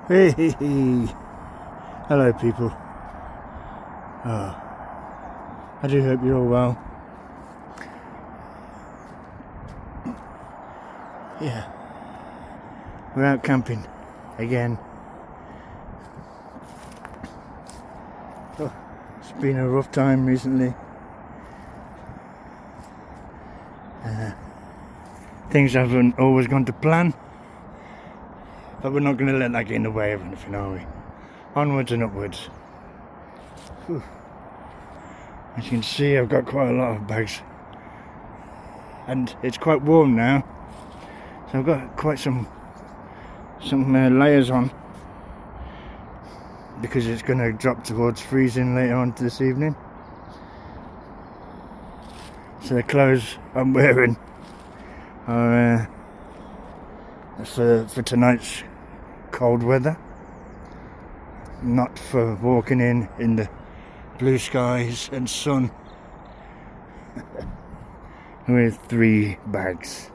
Hey, hello people. I do hope you're all well. Yeah, we're out camping again. It's been a rough time recently. Things haven't always gone to plan, but we're not going to let that get in the way of anything, are we? Onwards and upwards. Whew. As you can see, I've got quite a lot of bags, and it's quite warm now, so I've got quite some layers on, because it's going to drop towards freezing later on this evening. So the clothes I'm wearing are for tonight's cold weather, not for walking in the blue skies and sun with 3 bags.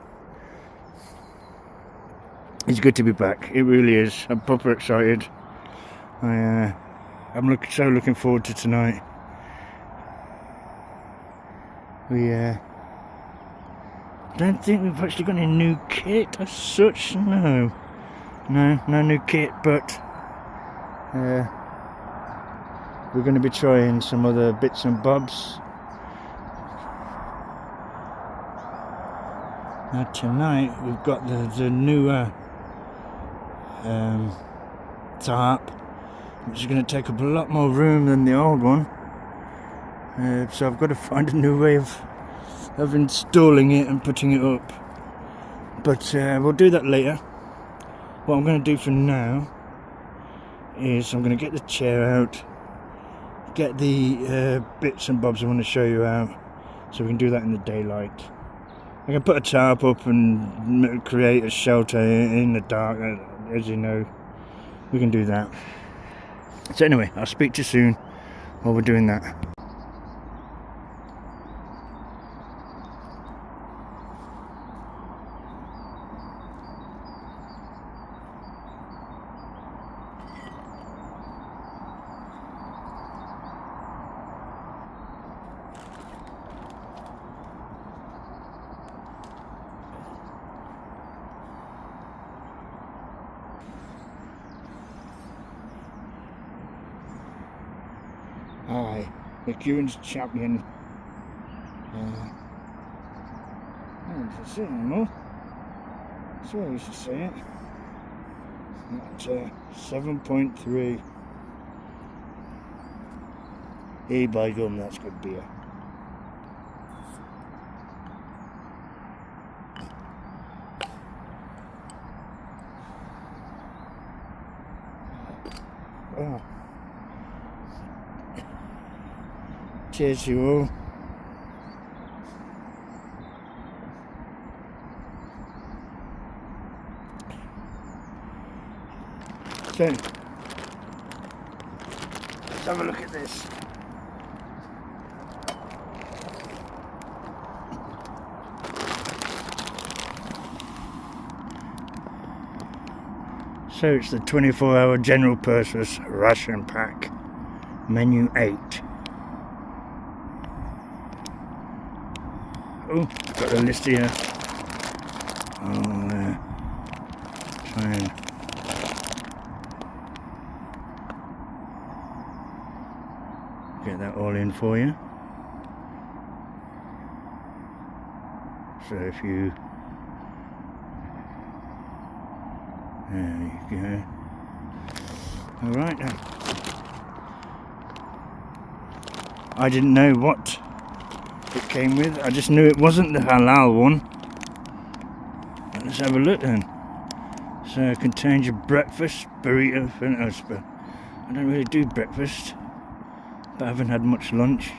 It's good to be back, it really is. I'm proper excited. I'm so looking forward to tonight. We don't think we've actually got any new kit as such. No new kit, but we're going to be trying some other bits and bobs. Now tonight we've got the newer tarp, which is going to take up a lot more room than the old one. So I've got to find a new way of installing it and putting it up. But we'll do that later. What I'm going to do for now is I'm going to get the chair out, get the bits and bobs I want to show you out, so we can do that in the daylight. I can put a tarp up and create a shelter in the dark, as you know. We can do that. So anyway, I'll speak to you soon while we're doing that. Hi, the Currents champion. I don't used to say it anymore. That's where I used to say it. At 7.3. Hey, by gum, that's good beer. Oh. Cheers, you all. So, let's have a look at this. So it's the 24-hour general purpose ration pack, menu 8. Oh, got a list here. I'll try and get that all in for you. So if you, there you go. Alright then. I didn't know what it came with. I just knew it wasn't the halal one. Let's have a look then. So it contains your breakfast, burrito, and I don't really do breakfast, but I haven't had much lunch.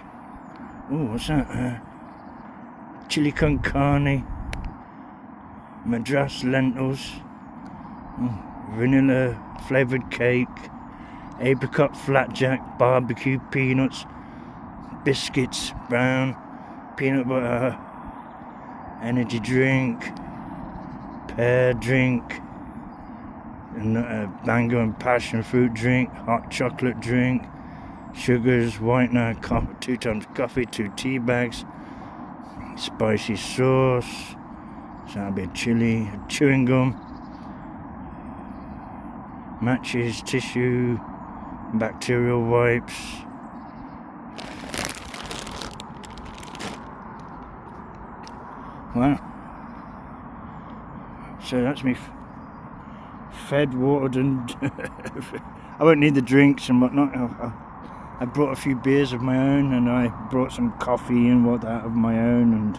Oh, what's that? Chili con carne, madras lentils, vanilla flavoured cake, apricot flapjack, barbecue peanuts, biscuits, brown, peanut butter, energy drink, pear drink, mango and passion fruit drink, hot chocolate drink, sugars, whitener, 2 times coffee, 2 tea bags, spicy sauce, so that'll be a chili, chewing gum, matches, tissue, bacterial wipes. Wow. So that's me fed, watered, and I won't need the drinks and whatnot. I brought a few beers of my own, and I brought some coffee and whatnot of my own,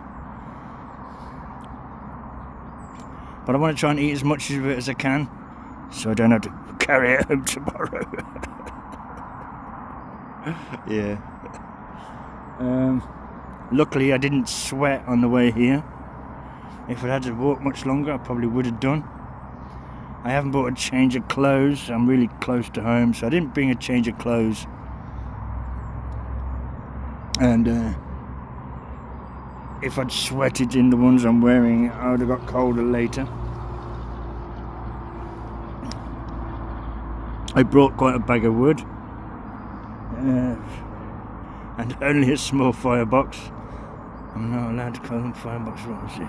but I want to try and eat as much of it as I can, so I don't have to carry it home tomorrow. Yeah. Luckily I didn't sweat on the way here. If I'd had to walk much longer, I probably would have done. I haven't bought a change of clothes. I'm really close to home, so I didn't bring a change of clothes. And if I'd sweated in the ones I'm wearing, I would have got colder later. I brought quite a bag of wood. And only a small firebox. I'm not allowed to call them firebox, what was it?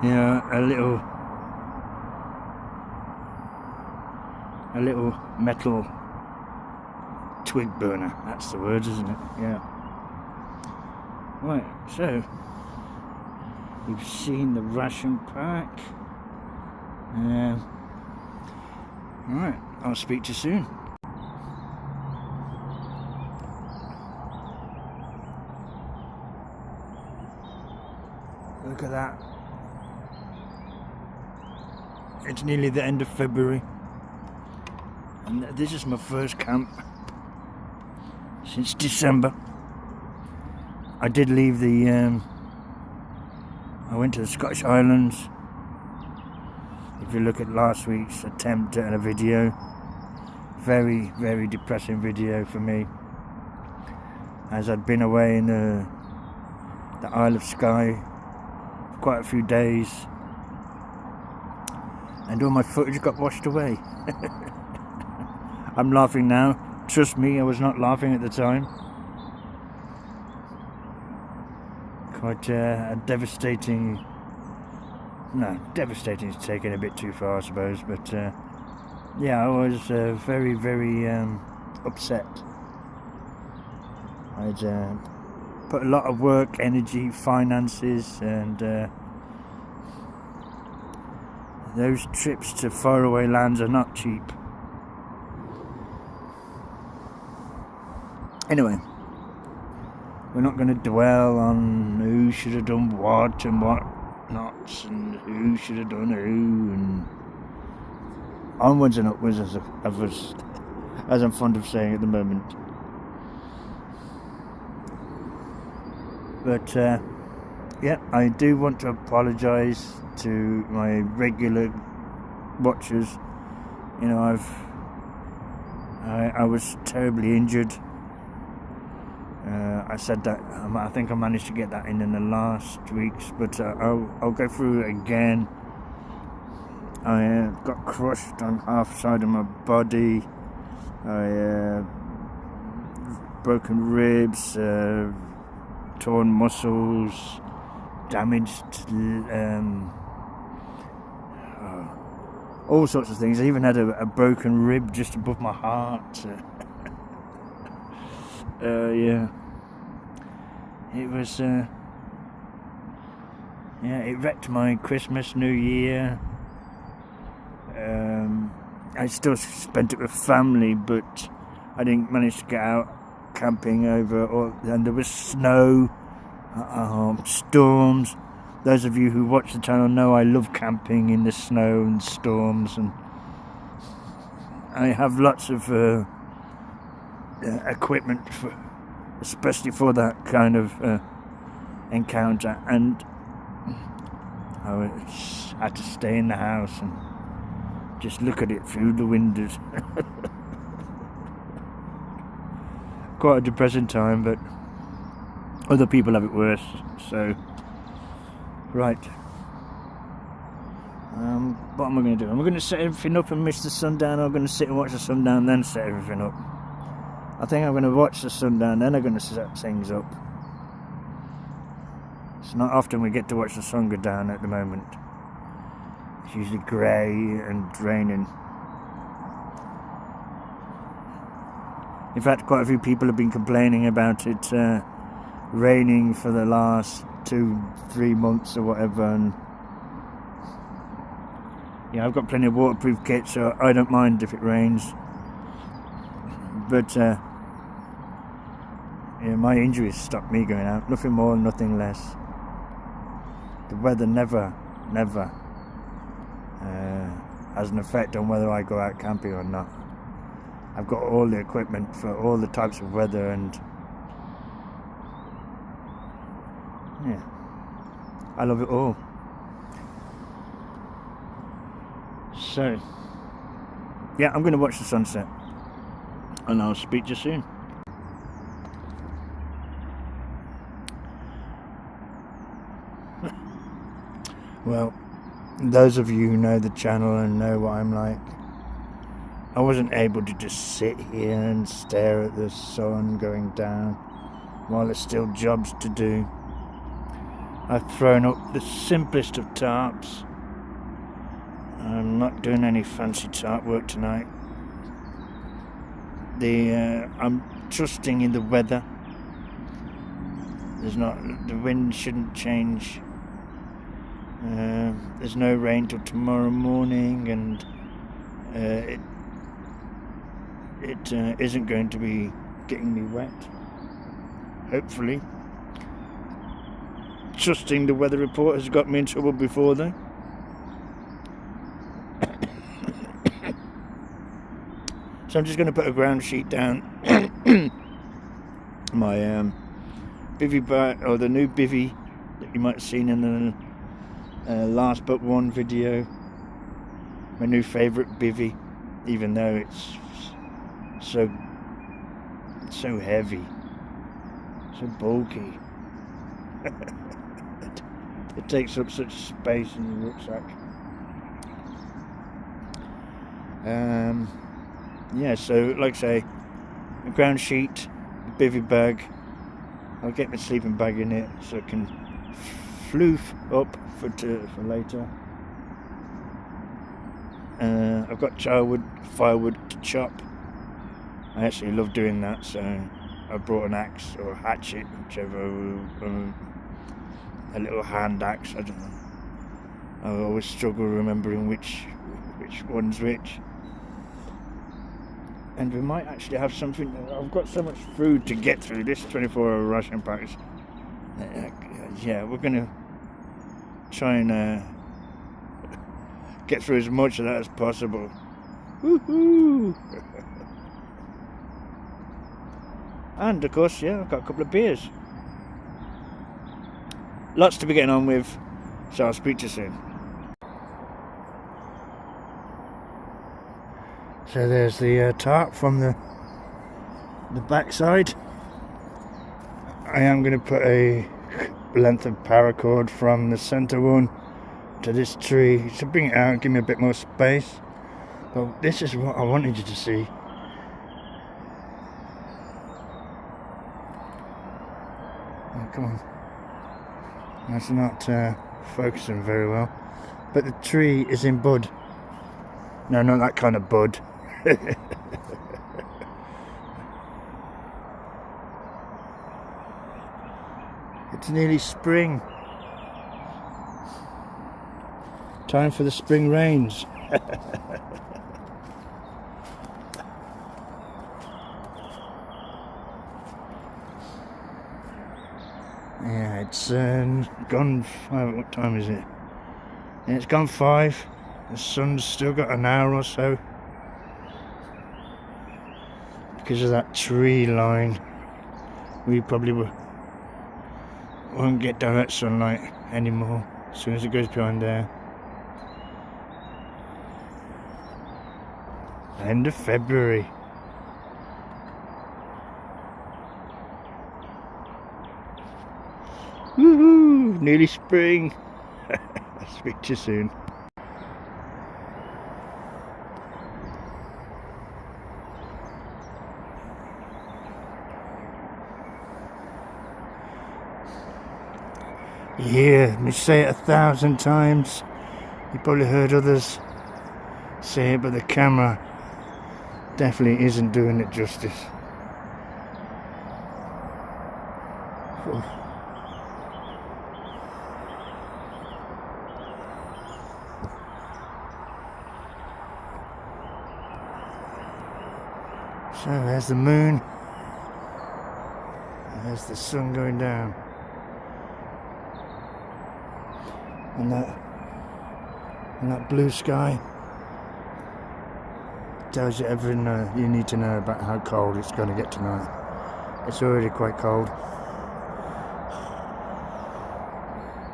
Yeah, a little metal twig burner. That's the word, isn't it? Yeah. Right, so you've seen the ration pack. Alright, I'll speak to you soon. Look at that. It's nearly the end of February, and this is my first camp since December. I did leave I went to the Scottish Highlands. If you look at last week's attempt at a video, very, very depressing video for me, as I'd been away in the Isle of Skye for quite a few days, and all my footage got washed away. I'm laughing now. Trust me, I was not laughing at the time. Quite a devastating... No, devastating is taken a bit too far, I suppose, but yeah, I was very, very upset. I'd put a lot of work, energy, finances, and those trips to faraway lands are not cheap. Anyway, we're not going to dwell on who should have done what and what not, and who should have done who, and onwards and upwards, as I'm fond of saying at the moment. But yeah, I do want to apologise to my regular watchers. You know, I was terribly injured. I said that, I think I managed to get that in the last weeks, but I'll go through it again. I got crushed on half side of my body. I broken ribs, torn muscles, damaged all sorts of things. I even had a broken rib just above my heart. Yeah, it was yeah, it wrecked my Christmas, New Year. I still spent it with family, but I didn't manage to get out camping and there was snow, storms. Those of you who watch the channel know I love camping in the snow and storms, and I have lots of equipment especially for that kind of encounter, and I had to stay in the house and just look at it through the windows. Quite a depressing time, but other people have it worse. So right, I'm what am I going to do? Am I going to set everything up and miss the sundown, or am I going to sit and watch the sundown then set everything up? I think I'm going to watch the sundown, then I'm going to set things up. It's not often we get to watch the sun go down at the moment. It's usually grey and raining. In fact, quite a few people have been complaining about it raining for the last 2-3 months or whatever, and yeah, I've got plenty of waterproof kit, so I don't mind if it rains. But yeah, my injuries stopped me going out. Nothing more, nothing less. The weather never has an effect on whether I go out camping or not. I've got all the equipment for all the types of weather, and yeah, I love it all. So yeah, I'm going to watch the sunset, and I'll speak to you soon. Well, those of you who know the channel and know what I'm like, I wasn't able to just sit here and stare at the sun going down while there's still jobs to do. I've thrown up the simplest of tarps. I'm not doing any fancy tarp work tonight. I'm trusting in the weather. The wind shouldn't change. There's no rain till tomorrow morning, and it isn't going to be getting me wet, hopefully. Trusting the weather report has got me in trouble before though. So I'm just going to put a ground sheet down. My bivvy bag, or the new bivvy that you might have seen in the last but one video. My new favourite bivvy, even though it's so heavy, so bulky. It takes up such space in the rucksack. Yeah, so like I say, a ground sheet, a bivvy bag. I'll get my sleeping bag in it so I can floof up for later. I've got firewood to chop. I actually love doing that, so I brought an axe or a hatchet, whichever, a little hand axe. I don't know. I always struggle remembering which one's which. And we might actually have something. I've got so much food to get through this 24-hour ration package. Yeah, we're gonna try and get through as much of that as possible. Woohoo! And of course, yeah, I've got a couple of beers. Lots to be getting on with, so I'll speak to you soon. So there's the tarp from the backside. I am going to put a length of paracord from the centre one to this tree to bring it out and give me a bit more space. But this is what I wanted you to see. Oh, come on. That's not focusing very well. But the tree is in bud. No, not that kind of bud. It's nearly spring. Time for the spring rains. Yeah, it's gone 5. What time is it? Yeah, it's gone 5. The sun's still got an hour or so. Because of that tree line, we probably won't get direct sunlight anymore as soon as it goes behind there. End of February. Woohoo! Nearly spring. I'll speak to you soon. You hear me say it 1,000 times. You probably heard others say it, but the camera definitely isn't doing it justice. So there's the moon. There's the sun going down. And that blue sky tells you everything you need to know about how cold it's going to get tonight. It's already quite cold.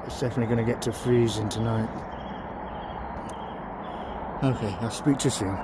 It's definitely going to get to freezing tonight. Okay, I'll speak to you soon.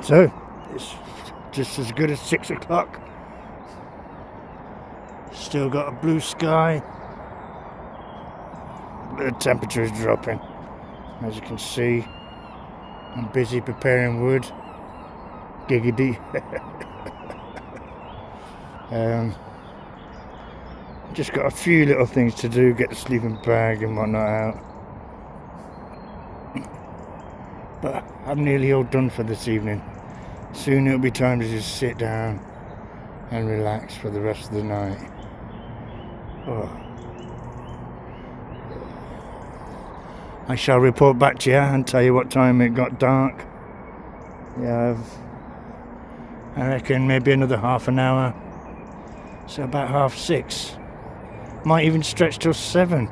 So, it's just as good as 6 o'clock. Still got a blue sky. The temperature is dropping. As you can see, I'm busy preparing wood. Giggity. Just got a few little things to do, get the sleeping bag and whatnot out. But I'm nearly all done for this evening. Soon it'll be time to just sit down and relax for the rest of the night. Oh. I shall report back to you and tell you what time it got dark. Yeah, I reckon maybe another half an hour. So about 6:30. Might even stretch till 7.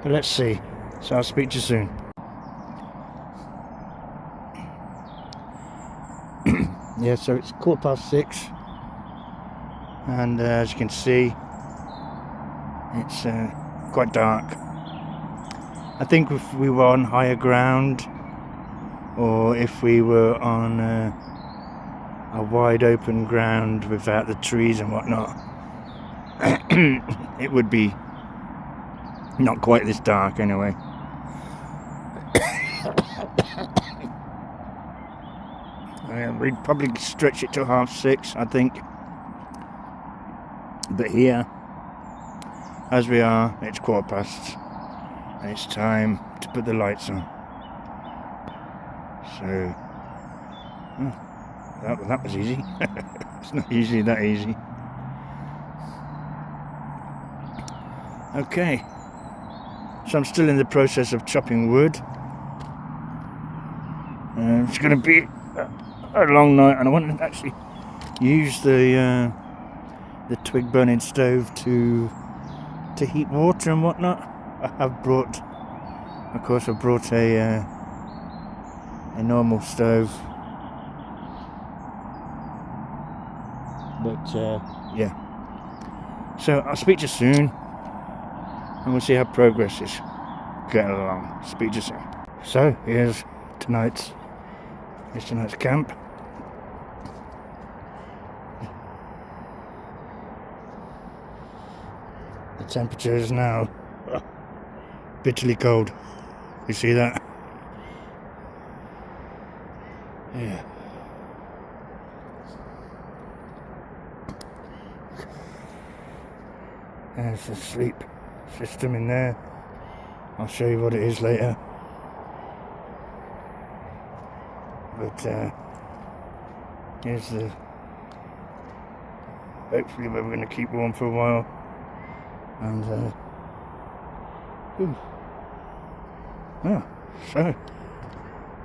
But let's see. So I'll speak to you soon. Yeah, so it's 6:15. And as you can see, it's quite dark. I think if we were on higher ground, or if we were on a wide open ground without the trees and whatnot, it would be not quite this dark anyway. We'd probably stretch it to 6:30, I think. But here, as we are, it's 15:15, and it's time to put the lights on. So, that was easy. It's not usually that easy. Okay, so I'm still in the process of chopping wood. It's going to be a long night, and I want to actually use the twig burning stove to heat water and whatnot. I've brought a normal stove, but yeah. So I'll speak to you soon, and we'll see how progress is getting along. Speak to you soon. So here's tonight's camp. The temperature is now bitterly cold. You see that? Yeah. There's a sleep system in there. I'll show you what it is later. But here's the, hopefully we're going to keep warm for a while. And so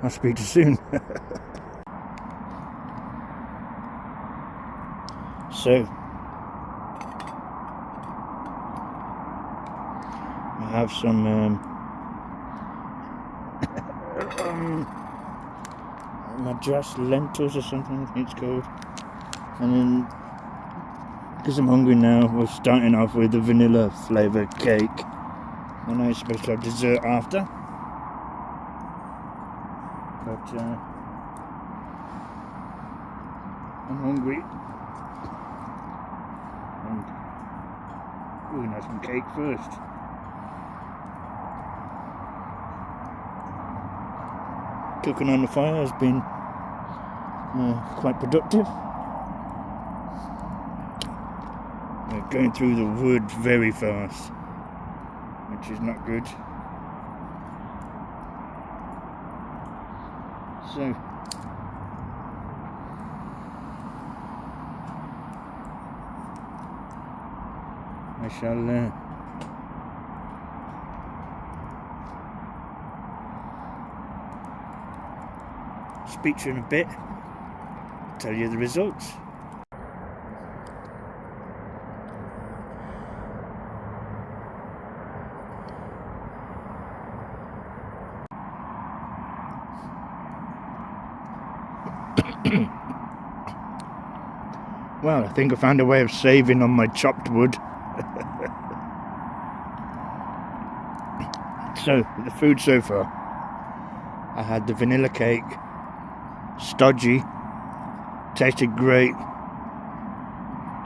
I'll speak to you soon. So I have some Madras lentils or something, I think it's called. And then, because I'm hungry now, we're starting off with the vanilla flavoured cake. I know it's supposed to have dessert after, but I'm hungry. And we're going to have some cake first. Cooking on the fire has been quite productive. Going through the wood very fast, which is not good. So I shall speak to you in a bit, tell you the results. Well, I think I found a way of saving on my chopped wood. So, the food so far. I had the vanilla cake, stodgy, tasted great,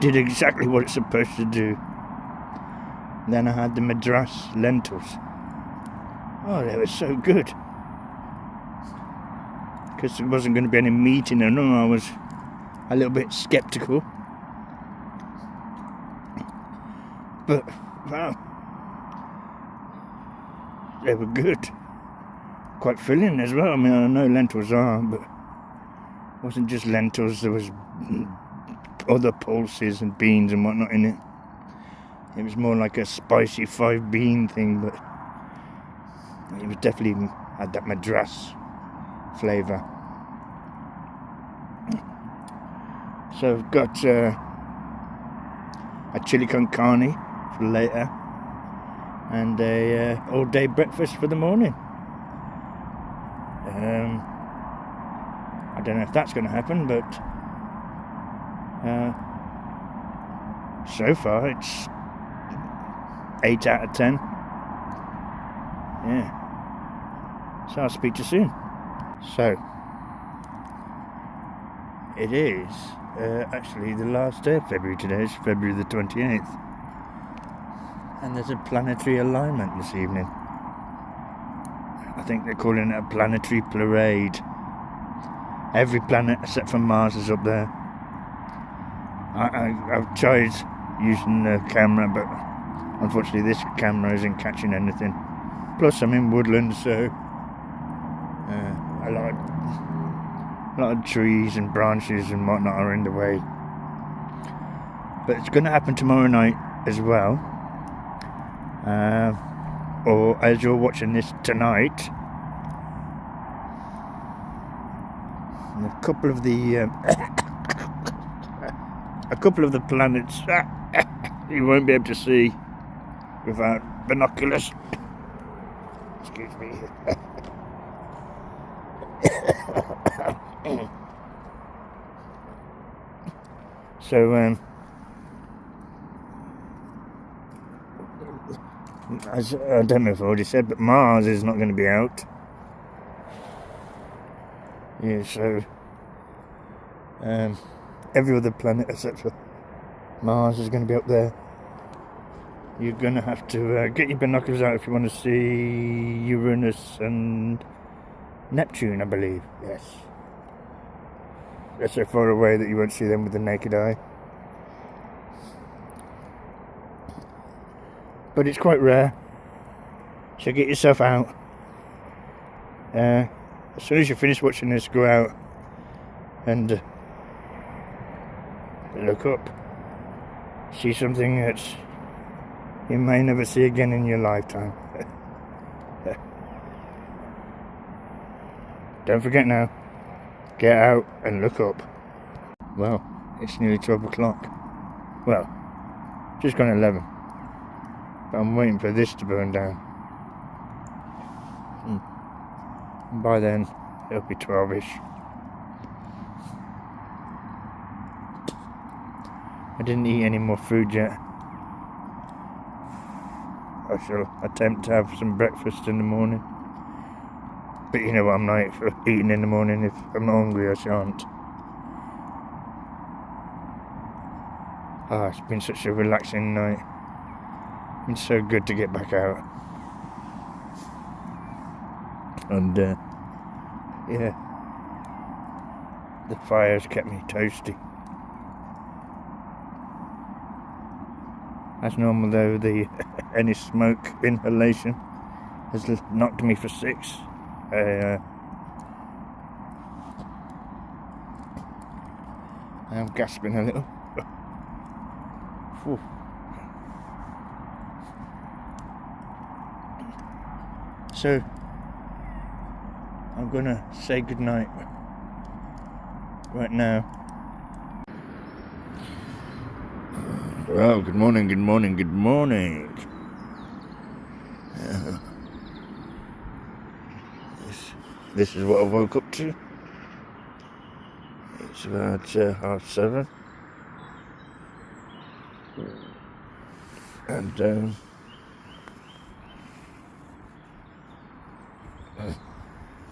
did exactly what it's supposed to do. Then I had the Madras lentils. Oh, they were so good. Because there wasn't going to be any meat in them, I was a little bit skeptical. But, wow, they were good. Quite filling as well. I mean, I know lentils are, but it wasn't just lentils, there was other pulses and beans and whatnot in it. It was more like a spicy 5-bean thing, but it was definitely had that Madras flavour. So I've got a chili con carne for later, and a all-day breakfast for the morning. I don't know if that's going to happen, but so far it's 8 out of 10. Yeah. So I'll speak to you soon. So it is actually the last day of February today. It's February the 28th. And there's a planetary alignment this evening. I think they're calling it a planetary parade. Every planet except for Mars is up there. I've tried using the camera, but unfortunately this camera isn't catching anything. Plus I'm in woodland, so a lot of trees and branches and whatnot are in the way. But it's going to happen tomorrow night as well. Or as you're watching this tonight, a couple of the planets you won't be able to see without binoculars. Excuse me. So as I don't know if I already said, but Mars is not going to be out. Yeah, so every other planet except for Mars is going to be up there. You're going to have to get your binoculars out if you want to see Uranus and Neptune, I believe. Yes. They're so far away that you won't see them with the naked eye. but it's quite rare. So get yourself out. As soon as you finish watching this, go out and look up. See something that you may never see again in your lifetime. Don't forget now, get out and look up. Well, it's nearly 12 o'clock. Well, just gone 11. But I'm waiting for this to burn down. And by then, it'll be 12ish. I didn't eat any more food yet. I shall attempt to have some breakfast in the morning. But you know what I'm like for eating in the morning. If I'm not hungry, I shan't. It's been such a relaxing night. It's been so good to get back out. And yeah, the fire's kept me toasty. As normal though, any smoke inhalation has knocked me for 6. I am gasping a little. Whew. So I'm gonna say goodnight right now. Well, good morning, good morning, good morning. This is what I woke up to. It's about 7:30. And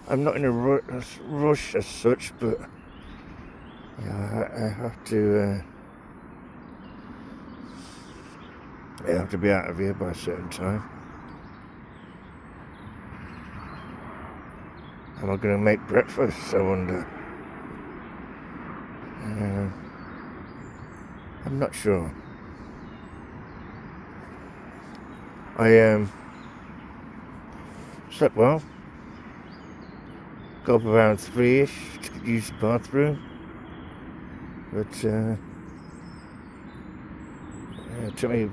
I'm not in a rush as such, but I have to be out of here by a certain time. Am I going to make breakfast, I wonder? I'm not sure. I slept well. Got up around 3ish to use the bathroom. But it took me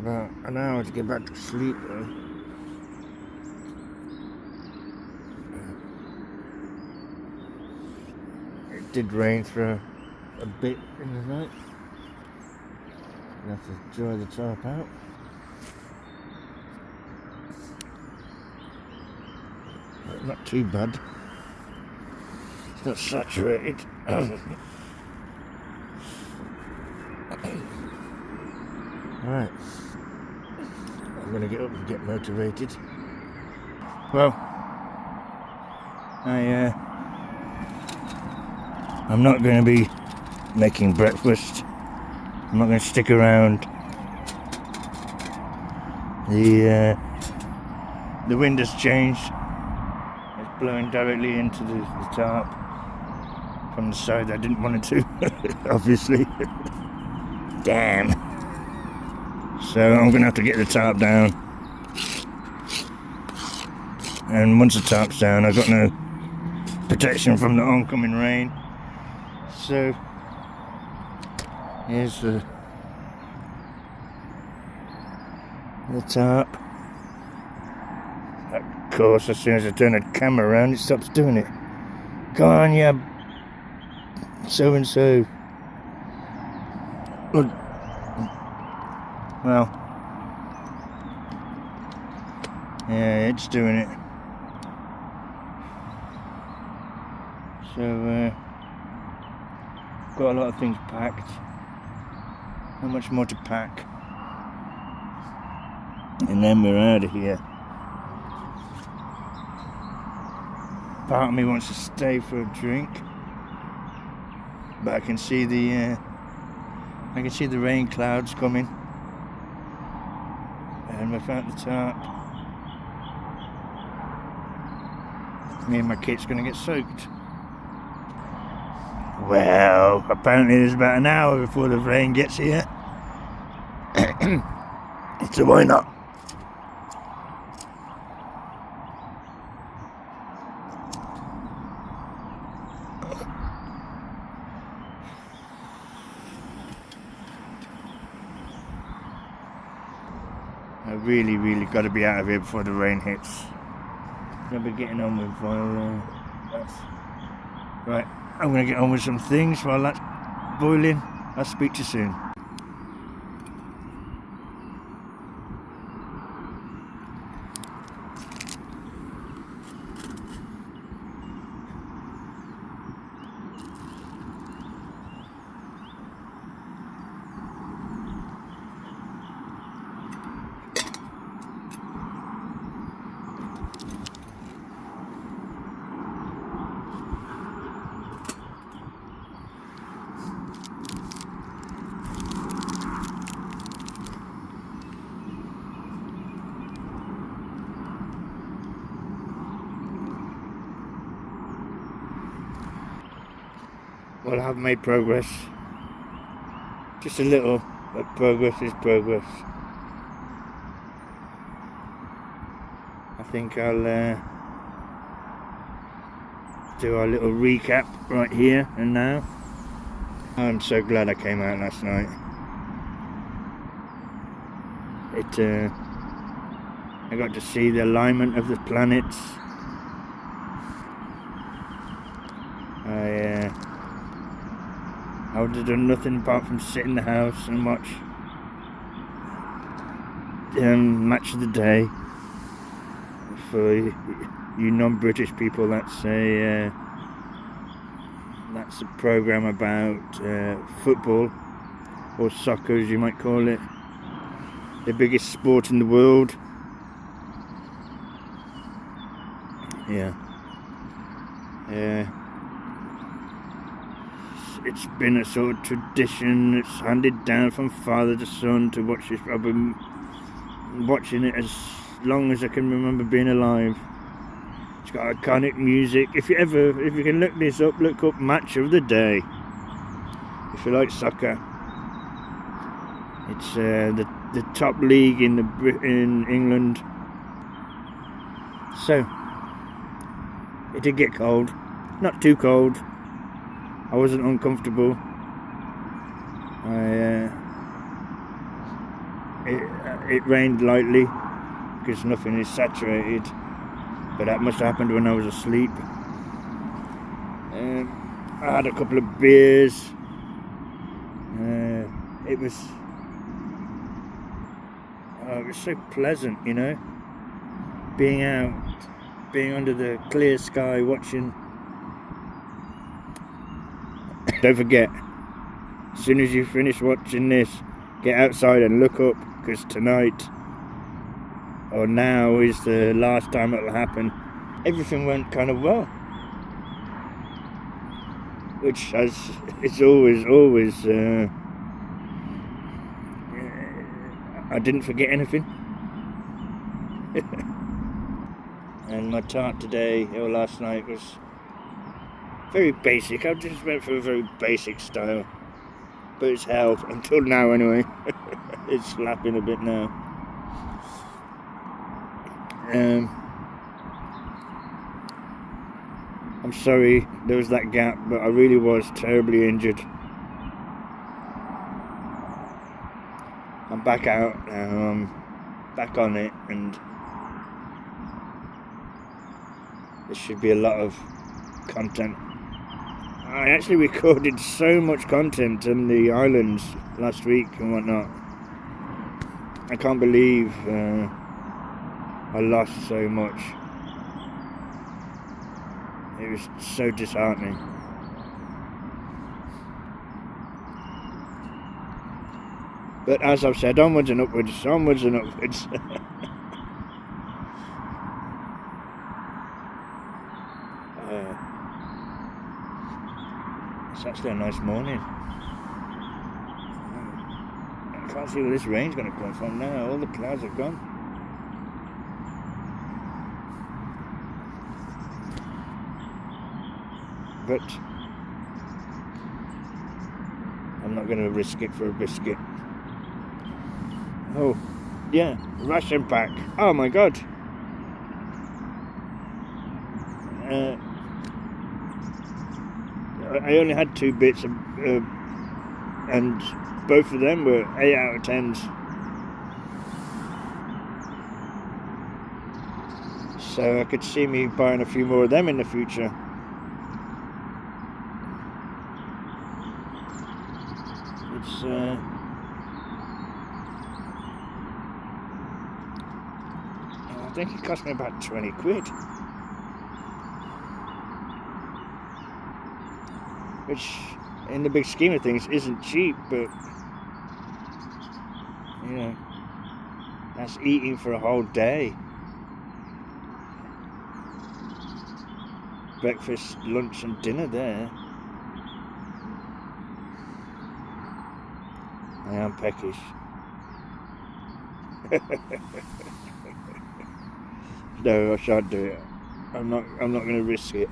about an hour to get back to sleep though. It did rain for a bit in the night. I have to dry the tarp out. But not too bad. It's not saturated. Right. I'm gonna get up and get motivated. Well, I'm not gonna be making breakfast. I'm not going to stick around. The wind has changed. It's blowing directly into the tarp from the side I didn't want it to, obviously. Damn. So I'm going to have to get the tarp down. And once the tarp's down, I've got no protection from the oncoming rain. So here's the tarp. Of course, as soon as I turn the camera around, it stops doing it. Come on, yeah, so and so. Look. Well, yeah, it's doing it. So, got a lot of things packed. How much more to pack? And then we're out of here. Part of me wants to stay for a drink, but I can see the rain clouds coming, and without the tarp, me and my kit's gonna get soaked. Well, apparently there's about an hour before the rain gets here. So why not? I really got to be out of here before the rain hits. I'll be getting on with right. I'm going to get on with some things while that's boiling. I'll speak to you soon. Well, I've made progress. Just a little, but progress is progress. I think I'll do our little recap right here and now. I'm so glad I came out last night. I got to see the alignment of the planets. I would have done nothing apart from sit in the house and watch Match of the Day. For you non-British people, that's a program about football, or soccer as you might call it, the biggest sport in the world. It's been a sort of tradition. It's handed down from father to son to watch this. I've been watching it as long as I can remember being alive. It's got iconic music. If you can look this up, look up Match of the Day. If you like soccer, it's the top league in England. So it did get cold, not too cold. I wasn't uncomfortable. It rained lightly because nothing is saturated, but that must have happened when I was asleep. I had a couple of beers. It was so pleasant, you know, being out, being under the clear sky, watching. Don't forget, as soon as you finish watching this, get outside and look up, because tonight, or now, is the last time it'll happen. Everything went kind of well, which it's always I didn't forget anything. And my tart today, or last night, was very basic. I just went for a very basic style, but it's held until now anyway. It's slapping a bit now. I'm sorry there was that gap, but I really was terribly injured. I'm back out now. I'm back on it, and there should be a lot of content. I actually recorded so much content in the islands last week and whatnot. I can't believe I lost so much. It was so disheartening. But as I've said, onwards and upwards, onwards and upwards. It's actually a nice morning. I can't see where this rain's going to come from now. All the clouds have gone. But I'm not going to risk it for a biscuit. Oh, yeah, ration pack. Oh my god. I only had 2 bits of, and both of them were 8 out of 10s. So I could see me buying a few more of them in the future. It's I think it cost me about 20 quid. Which, in the big scheme of things, isn't cheap, but, you know, that's eating for a whole day. Breakfast, lunch and dinner there. I am peckish. No, I shan't do it. I'm not going to risk it.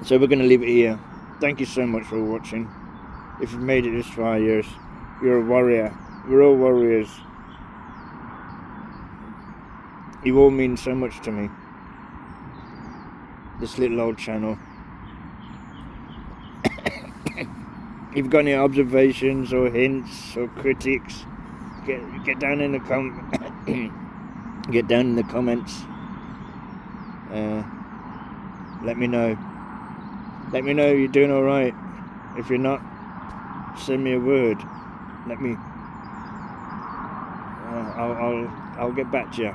So we're going to leave it here. Thank you so much for watching. If you've made it this far, you're a warrior. We're all warriors. You all mean so much to me. This little old channel. If you've got any observations or hints or critics, get down in the get down in the comments. Let me know. Let me know you're doing all right. If you're not, send me a word. Let me. I'll get back to you.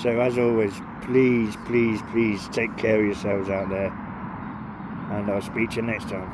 So as always, please take care of yourselves out there, and I'll speak to you next time.